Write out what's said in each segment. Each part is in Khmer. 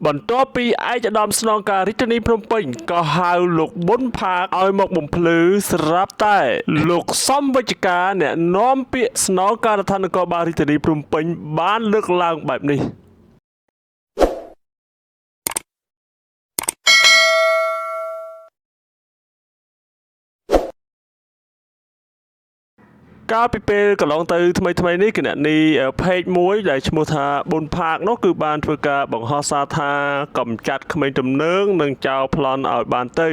បន្ទាប់ពីឯកឧត្តមស្នងការរាជធានីភ្នំពេញក៏ហៅលោកប៊ុនផាកឲ្យមកបំភ្លឺស្រាប់តែលោកសំវិជ្ជការអ្នកនាំពាក្យស្នងការដ្ឋាននគរបាលរាជធានីភ្នំពេញបានលើកឡើងបែបនេះកាលពីពេលកន្លងទៅថ្មីនេះគណនី page មួយដែលឈ្មោះថាប៊ុនផាកនោះគឺបានធ្វើការបង្ហោះសារថាកម្ចាត់ក្មេងទំនើងនិងចោលប្លន់ឲ្យបានទៅ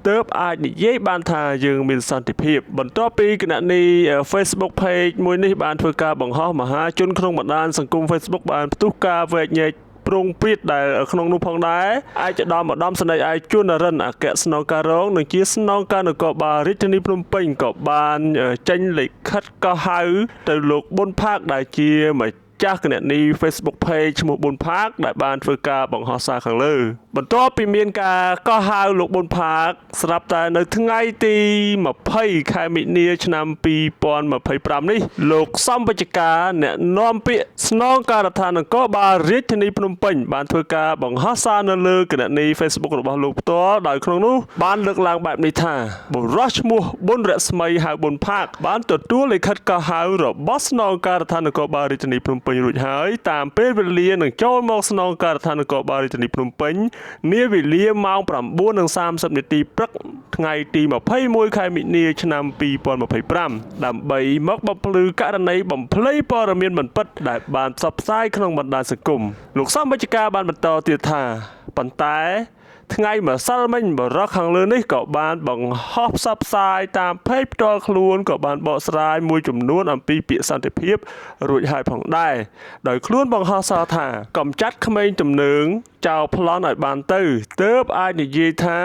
ទើបអាចនិយាយបានថាយើងមានសន្តិភាពបន្ទាប់ពីគណនី Facebook page មួយនេះបានធ្វើការបង្ហោះមហាជនក្នុងបណ្ដាញសង្គម Facebook បានផ្ទុះការវែកញែកប្រងព្រាតដែលក្នុងនោះផងដែរឯកឧត្តមសេនីយ៍ឯកជួននរិនអគ្គស្នងការរងនិងជាស្នងការនគរបាលរាជធានីភ្នំពេញក៏បានចេញលិខិតកោះហៅទៅលោកប៊ុនផាកដែលជាម្ចាស់គណនី Facebook page ឈ្មោះប៊ុនផាកដែលបានធ្វើការបង្ហោះសារខាងលើបន្ទាប់ពីមានការកោះហៅលោកប៊ុនផាកស្រាប់តែនៅថ្ងៃទី20ខែមិនិនាឆ្នាំ2025នេះលោកសំវិជ្ជការអ្នកនាំពាក្យស្នងការដ្ឋាននគរបាលរាជធានីភ្នំពេញបានធ្វើការបង្ហោះសារនៅលើគណនី Facebook របស់លោកផ្ទាល់ដោយក្នុងនោះបានលើកឡើងបែបនេះថាបុរសឈ្មោះប៊ុនរស្មីហៅប៊ុនផាកបានទទួលលិខិតកោះហៅរបស់ស្នងការដ្ឋាននគរបាលរាជធានីភ្នំពេញរួចហើយតាមពេលវេលានឹងចូលមកស្នងការដ្ឋាននគរបាលរាជធានីភ្នំពេញនាវេលាម៉ោង 9:30 នាទីព្រឹកថ្ងៃទី21ខែមិនិនាឆ្នាំ2025ដើម្បីមកបំភ្លឺករណីបំភ្លៃព័ត៌មានមិនពិតដែលបានផ្សព្វផ្សាយក្នុងបណ្ដាញសង្គមលោកសំវិជ្ជការបានបន្តទៀតថាប៉ុន្តែថ្ងៃម្សិលមិញបរិះខាងលើនេះក៏បានបង្ហោះផ្សព្វផ្សាយតាមเพจផ្ទាល់ខ្លួនក៏បានបកស្រាយមួយចំនួនអំពីពាក្យសន្តិភាពរួចហើយផងដែរដោយខ្លួនបង្ហោះសារថាកំចាត់ក្មេងទំនើងចោលប្លន់ឲ្យបានទៅទើបអាចនិយាយថា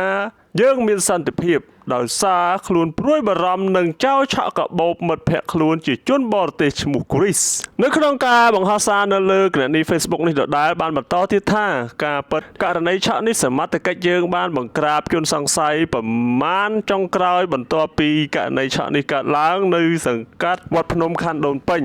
យើងមានសន្តិភាពដោយសារខ្លួនព្រួយបារម្ភនឹងចោលឆក់កាបូបមិត្តភក្តិខ្លួនជាជនបរទេសឈ្មោះ Chris នៅក្នុងការបង្ហោះសារនៅលើគណនី Facebook នេះដដែលបានបន្តទៀតថាការពិតករណីឆក់នេះសមត្ថកិច្ចយើងបានបង្ក្រាបជនសង្ស័យប្រមាណចុងក្រោយបន្ទាប់ពីករណីឆក់នេះកើតឡើងនៅសង្កាត់វត្តភ្នំខណ្ឌដូនពេញ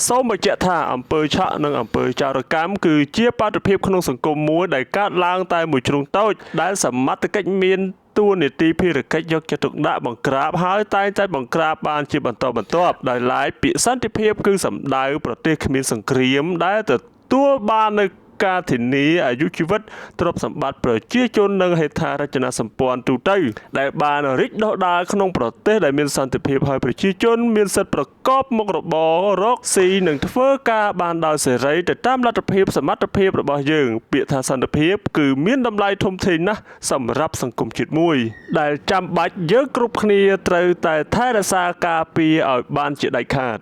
សូមបញ្ជាក់ថាអំពើឆក់និងអំពើចោរកម្មគឺជាបាតុភិបក្នុងសង្គមមួយដែលកើតឡើងតែមួយជ្រុងតូចដែលសមត្ថកិច្ចមានតួនាទីភារកិច្ចយកចិត្តទុកដាក់បង្ក្រាបហើយតែងតែបង្ក្រាបបានជាបន្តបន្ទាប់ដោយឡែកពាក្យសន្តិភាពគឺសំដៅប្រទេសគ្មានសង្គ្រាមដែលទទួលបាននៅការធានាអាយុជីវិតទ្រព្យសម្បត្តិប្រជាជននិងហេដ្ឋារចនាសម្ព័ន្ធទូទៅដែលបានរីកដុះដាលក្នុងប្រទេសដែលមានសន្តិភាពហើយប្រជាជនមានសិទ្ធិប្រកបមុខរបររកស៊ីនិងធ្វើការបានដោយសេរីទៅតាមលទ្ធភាពសមត្ថភាពរបស់យើងពាក្យថាសន្តិភាពគឺមានតម្លៃធំធេងណាស់សម្រាប់សង្គមជាតិមួយដែលចាំបាច់យើងគ្រប់គ្នាត្រូវតែថែរក្សាការពារឲ្យបានជាដាច់ខាត